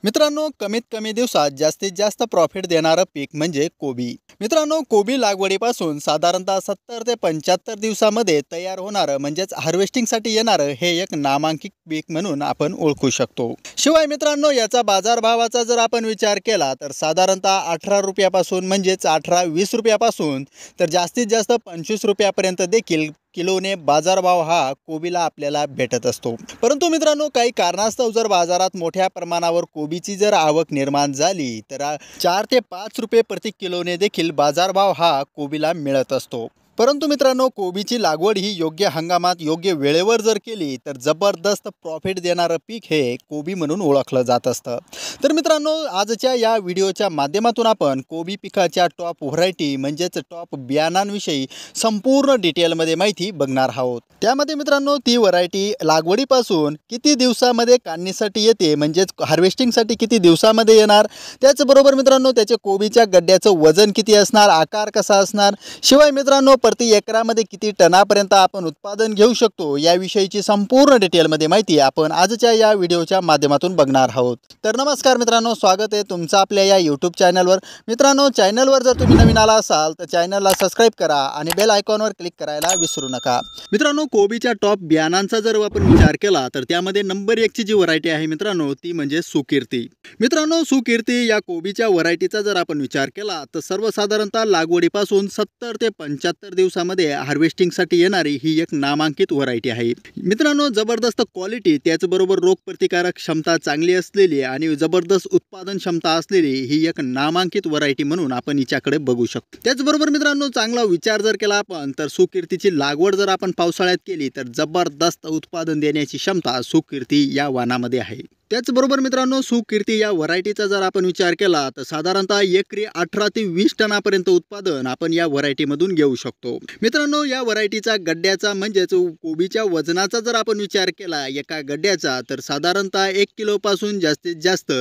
मित्रांनो, कमीत कमी दिवसात जास्तीत जास्त प्रॉफिट देणारं पीक म्हणजे कोबी. मित्रांनो, कोबी लागवडीपासून साधारणतः 70 ते 75 दिवसामध्ये तयार होणारं म्हणजेच हार्वेस्टिंगसाठी येणारं हे एक नामांकित पीक म्हणून आपण ओळखू शकतो. शिवाय मित्रांनो, याचा बाजारभावाचा जर आपण विचार केला तर साधारणतः 18 रुपयापासून म्हणजेच 18-20 रुपयापासून तर जास्तीत जास्त 25 रुपयापर्यंत देखील किलोने बाजारभाव हा कोबीला आपल्याला भेटत असतो. परंतु मित्रांनो, काही कारणास्तव जर बाजारात मोठ्या प्रमाणावर कोबीची जर आवक निर्माण झाली तर 4 ते 5 रुपये प्रति किलोने देखील बाजारभाव हा कोबीला मिळत असतो. परंतु मित्रांनो, कोबीची लागवड ही योग्य हंगामात योग्य वेळेवर जर केली तर जबरदस्त प्रॉफिट देणारं पीक हे कोबी म्हणून ओळखलं जात असतं. तर मित्रांनो, आजच्या या व्हिडिओच्या माध्यमातून आपण कोबी पिकाच्या टॉप व्हरायटी म्हणजेच टॉप बियाणांविषयी संपूर्ण डिटेलमध्ये माहिती बघणार आहोत. त्यामध्ये मित्रांनो, ती व्हरायटी लागवडीपासून किती दिवसामध्ये काढणीसाठी येते म्हणजेच हार्वेस्टिंगसाठी किती दिवसामध्ये येणार, त्याचबरोबर मित्रांनो त्याच्या कोबीच्या गड्ड्याचं वजन किती असणार, आकार कसा असणार, शिवाय मित्रांनो प्रति एकरामध्ये किती टनापर्यंत आपण उत्पादन घेऊ शकतो याविषयीची संपूर्ण डिटेलमध्ये माहिती आपण आजच्या या व्हिडिओच्या माध्यमातून बघणार आहोत. तर नमस्कार मित्रांनो, स्वागत आहे तुमचं आपल्या या यूट्यूब चॅनलवर. मित्रांनो, चॅनलवर जर तुम्ही नवीन आला असाल तर चॅनलला सबस्क्राईब करा आणि बेल आयकॉनवर क्लिक करायला विसरू नका. मित्रांनो, कोबीच्या टॉप बियाणांचा जर आपण विचार केला तर त्यामध्ये नंबर 1 ची जी व्हरायटी आहे मित्रांनो ती म्हणजे सुकीर्ती. मित्रांनो, सुकीर्ती या कोबीच्या व्हरायटीचा जर आपण विचार केला तर सर्वसाधारणतः लागवडीपासून 70 ते 75 दिवसामध्ये हार्वेस्टिंगसाठी येणारी ही एक नामांकित व्हरायटी आहे. मित्रांनो, जबरदस्त क्वालिटी त्याचबरोबर रोगप्रतिकारक क्षमता चांगली असलेली आणि जबरदस्त उत्पादन क्षमता असलेली ही एक नामांकित व्हरायटी म्हणून आपण हिच्याकडे बघू शकतो. त्याचबरोबर मित्रांनो, चांगला विचार जर केला आपण तर सुकीर्तीची लागवड जर आपण पावसाळ्यात केली तर जबरदस्त उत्पादन देण्याची क्षमता सुकीर्ती या वाणामध्ये आहे. त्याचबरोबर मित्रांनो, सुकीर्ती या व्हरायटीचा जर आपण विचार केला तर साधारणतः एकरी 18 ते 20 टनापर्यंत उत्पादन आपण या व्हरायटीमधून घेऊ शकतो. मित्रांनो, या व्हरायटीचा गड्ड्याचा म्हणजेच कोबीच्या वजनाचा जर आपण विचार केला एका गड्ड्याचा तर साधारणतः 1 किलोपासून जास्तीत जास्त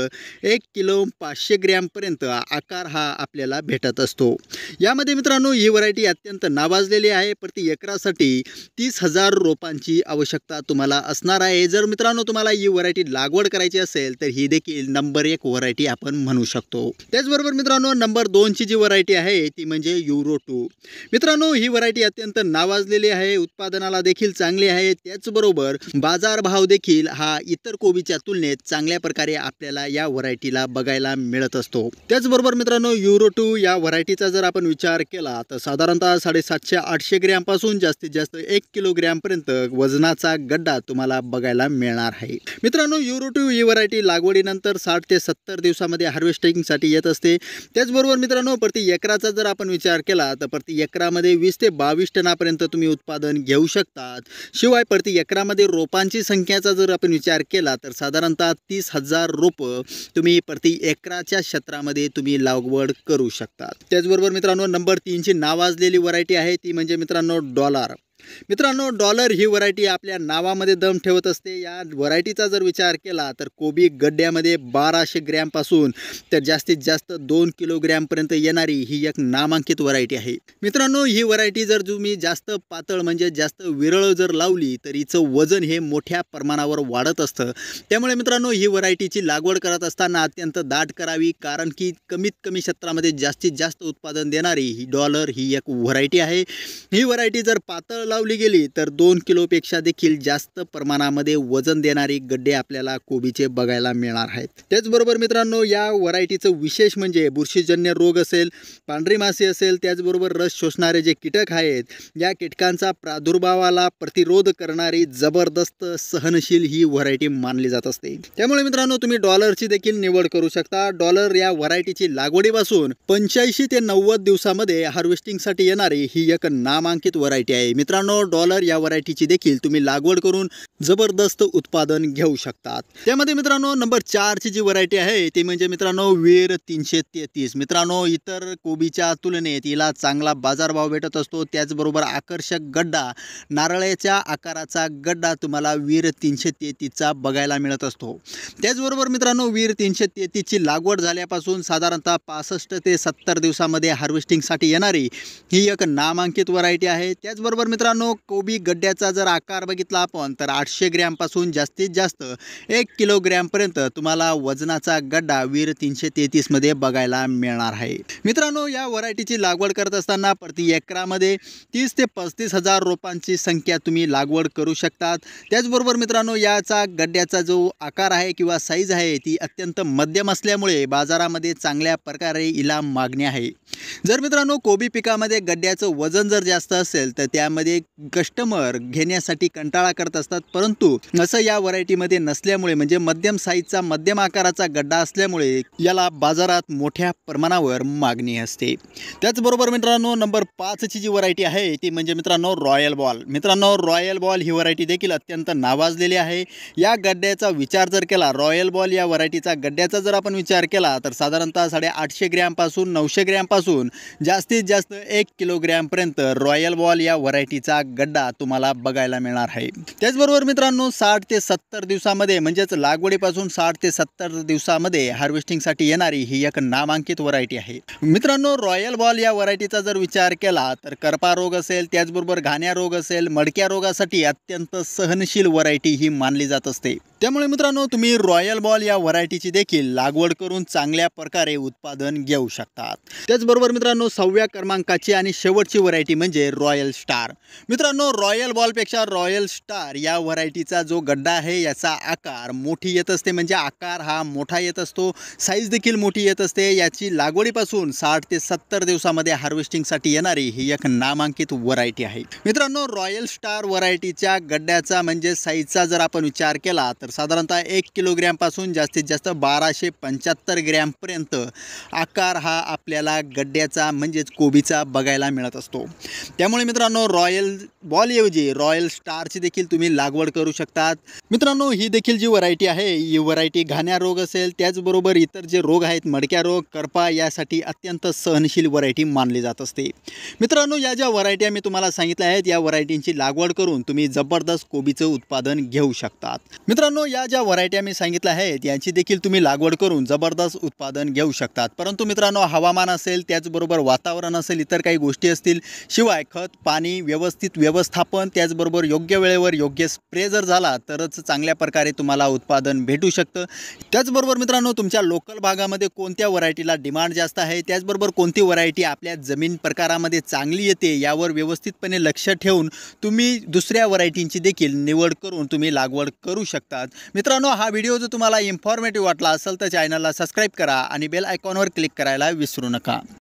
1 किलो 500 ग्रॅमपर्यंत आकार हा आपल्याला भेटत असतो. यामध्ये मित्रांनो ही व्हरायटी अत्यंत नावाजलेली आहे. प्रति एकरासाठी 30,000 रोपांची आवश्यकता तुम्हाला असणार आहे. जर मित्रांनो तुम्हाला ही व्हरायटी लागवड करायची असेल तर ही देखील नंबर 1 व्हरायटी आपण म्हणू शकतो. त्याचबरोबर मित्रांनो, नंबर 2 ची जी व्हरायटी आहे ती म्हणजे युरो 2. मित्रांनो, ही व्हरायटी अत्यंत नावाजलेली आहे, उत्पादनाला देखील चांगली आहे. त्याचबरोबर बाजारभाव देखील हा इतर कोबीच्या तुलनेत चांगल्या प्रकारे आपल्याला या व्हरायटीला बघायला मिळत असतो. त्याचबरोबर मित्रांनो, युरो 2 या व्हरायटीचा जर आपण विचार केला तर साधारणतः 750-800 ग्रॅमपासून जास्तीत जास्त 1 किलोग्रॅमपर्यंत वजनाचा गड्डा तुम्हाला बघायला मिळणार आहे. मित्रांनो, युरो 2 ही व्हरायटी लागवडीनंतर 60 ते 70 दिवसामध्ये हार्वेस्टिंगसाठी येत असते. त्याचबरोबर मित्रांनो, प्रति एकराचा जर आपण विचार केला तर प्रति एकरामध्ये 20 ते 22 टनापर्यंत तुम्ही उत्पादन घेऊ शकतात. शिवाय प्रति एकरामध्ये रोपांची संख्याचा जर आपण विचार केला तर साधारणतः 30,000 रोपं तुम्ही प्रति एकराच्या क्षेत्रामध्ये तुम्ही लागवड करू शकतात. त्याचबरोबर मित्रांनो, नंबर 3 ची नावाजलेली व्हरायटी आहे ती म्हणजे मित्रांनो डॉलर. मित्रांनो, डॉलर ही व्हरायटी आपल्या नावामध्ये दम ठेवत असते. या व्हरायटीचा जर विचार केला तर कोबी गड्ड्यामध्ये 1200 ग्रॅमपासून तर जास्तीत जास्त 2 किलोग्रॅमपर्यंत येणारी ही एक नामांकित व्हरायटी आहे. मित्रांनो, ही व्हरायटी जर तुम्ही जास्त पातळ म्हणजे जास्त विरळ जर लावली तर हिचं वजन हे मोठ्या प्रमाणावर वाढत असतं. त्यामुळे मित्रांनो, ही व्हरायटीची लागवड करत असताना अत्यंत दाट करावी, कारण की कमीत कमी क्षेत्रामध्ये जास्तीत जास्त उत्पादन देणारी ही डॉलर ही एक व्हरायटी आहे. ही व्हरायटी जर पातळ लावली गेली तर 2 किलोपेक्षा देखील जास्त प्रमाणामध्ये वजन देणारी गड्डे आपल्याला कोबीचे बघायला मिळणार आहेत. त्याचबरोबर मित्रांनो, या व्हरायटीचं विशेष म्हणजे बुरशीजन्य रोग असेल, पांढरी माशी असेल, त्याचबरोबर रस शोषणारे जे कीटक आहेत या कीटकांचा प्रादुर्भावाला प्रतिरोध करणारी जबरदस्त सहनशील ही व्हरायटी मानली जात असते. त्यामुळे मित्रांनो, तुम्ही डॉलरची देखील निवड करू शकता. डॉलर या व्हरायटीची लागवडीपासून 85 ते 90 दिवसामध्ये हार्वेस्टिंगसाठी येणारी ही एक नामांकित व्हरायटी आहे. मित्रांनो, डॉलर या व्हरायटीची देखील तुम्ही लागवड करून जबरदस्त उत्पादन घेऊ शकतात. त्यामध्ये मित्रांनो, नंबर 4 ची जी व्हरायटी आहे ती म्हणजे मित्रांनो वीर 333. मित्रांनो, इतर कोबीच्या तुलनेत हिला चांगला बाजारभाव भेटत असतो. त्याचबरोबर आकर्षक गड्डा, नारळाच्या आकाराचा गड्डा तुम्हाला वीर 333 चा बघायला मिळत असतो. त्याचबरोबर मित्रांनो, वीर 333 ची लागवड झाल्यापासून साधारणतः 65 ते 70 दिवसामध्ये हार्वेस्टिंगसाठी येणारी ही एक नामांकित व्हरायटी आहे. त्याचबरोबर मित्रांनो, मित्रांनो कोबी गड्ड्याचा जर आकार बघितला आपण तर 800 ग्रॅमपासून जास्तीत जास्त 1 किलोग्रॅमपर्यंत तुम्हाला वजनाचा गड्डा वीर 333 मध्ये बघायला मिळणार आहे। मित्रांनो या व्हरायटीची लागवड करत असताना प्रति एकरामध्ये 30 ते 35 हजार रोपांची संख्या तुम्ही लागवड करू शकतात। त्याचबरोबर मित्रांनो याचा गड्ड्याचा जो आकार आहे किंवा साईज आहे ती अत्यंत मध्यम असल्यामुळे बाजारामध्ये चांगल्या प्रकारे हिला मागणी आहे। जर मित्रांनो कोबी पिकामध्ये गड्ड्याचं वजन जर जास्त असेल तर त्यामध्ये कस्टमर घेण्यासाठी कंटाळा करत असतात, परंतु असं या व्हरायटीमध्ये नसल्यामुळे म्हणजे मध्यम साईजचा मध्यम आकाराचा गड्डा असल्यामुळे याला बाजारात मोठ्या प्रमाणावर मागणी असते। त्याचबरोबर मित्रांनो नंबर 5 ची जी व्हरायटी आहे ती म्हणजे मित्रांनो रॉयल बॉल। मित्रांनो रॉयल बॉल ही व्हरायटी देखील अत्यंत नावाजलेली आहे। या गड्ड्याचा विचार जर केला, रॉयल बॉल या व्हरायटीचा गड्ड्याचा जर आपण विचार केला तर साधारणतः 850 ग्रॅमपासून 900 ग्रॅमपासून जास्तीत जास्त 1 किलोग्रॅमपर्यंत रॉयल बॉल या व्हरायटीचा गड्डा तुम्हाला बघायला मिळणार आहे। त्याचबरोबर मित्रांनो 60 ते 70 दिवसामध्ये म्हणजेच लागवडीपासून 60 ते 70 दिवसामध्ये हार्वेस्टिंगसाठी येणारी ही एक नामांकित व्हरायटी आहे। मित्रांनो रॉयल बॉल या व्हरायटीचा जर विचार केला तर करपा रोग असेल, त्याचबरोबर घाण्या रोग असेल, मडक्या रोगासाठी अत्यंत सहनशील व्हरायटी ही मानली जात असते। त्यामुळे मित्रांनो तुम्ही रॉयल बॉल या व्हरायटीची देखील लागवड करून चांगल्या प्रकारे उत्पादन घेऊ शकतात। त्याचबरोबर मित्रांनो 6व्या क्रमांकाची आणि शेवटची व्हरायटी म्हणजे रॉयल स्टार। मित्रांनो रॉयल बॉलपेक्षा रॉयल स्टार या व्हरायटीचा जो गड्डा आहे याचा आकार मोठी येत असते, म्हणजे आकार हा मोठा येत असतो, साईज देखील मोठी येत असते। याची लागवडीपासून 60 ते 70 दिवसामध्ये हार्वेस्टिंगसाठी येणारी ही एक नामांकित व्हरायटी आहे। मित्रांनो रॉयल स्टार व्हरायटीच्या गड्ड्याचा म्हणजे साईजचा जर आपण विचार केला तर साधारणतः 1 किलोग्रॅमपासून जास्तीत जास्त 1275 ग्रॅमपर्यंत आकार हा आपल्याला गड्ड्याचा म्हणजेच कोबीचा बघायला मिळत असतो। त्यामुळे मित्रांनो रॉयल बॉलऐवजी रॉयल स्टारची देखील तुम्ही लागवड करू शकतात। मित्रांनो ही देखील जी व्हरायटी आहे ही व्हरायटी घाण्या रोग असेल, त्याचबरोबर इतर जे रोग आहेत मडक्या रोग, करपा यासाठी अत्यंत सहनशील व्हरायटी मानली जात असते। मित्रांनो या ज्या व्हरायटी मी तुम्हाला सांगितल्या आहेत या व्हरायटींची लागवड करून तुम्ही जबरदस्त कोबीचं उत्पादन घेऊ शकतात। मित्रांनो या ज्या व्हरायटी मी सांगितल्या आहेत यांची देखील तुम्ही लागवड करून जबरदस्त उत्पादन घेऊ शकतात, परंतु मित्रांनो हवामान असेल, त्याचबरोबर वातावरण असेल, इतर काही गोष्टी असतील, शिवाय खत पाणी व्यवस्थित व्यवस्थापन, त्याचबरोबर योग्य वेळेवर योग्य स्प्रे जर झाला तरच चांगल्या प्रकारे तुम्हाला उत्पादन भेटू शकतं। त्याचबरोबर मित्रांनो तुमच्या लोकल भागामध्ये कोणत्या व्हरायटीला डिमांड जास्त आहे, त्याचबरोबर कोणती व्हरायटी आपल्या जमीन प्रकारामध्ये चांगली येते यावर व्यवस्थितपणे लक्ष ठेवून तुम्ही दुसऱ्या व्हरायटींची देखील निवड करून तुम्ही लागवड करू शकतात। मित्रांनो हा व्हिडिओ जर तुम्हाला इन्फॉर्मेटिव्ह वाटला असेल तर चॅनलला सबस्क्राईब करा आणि बेल आयकॉनवर क्लिक करायला विसरू नका।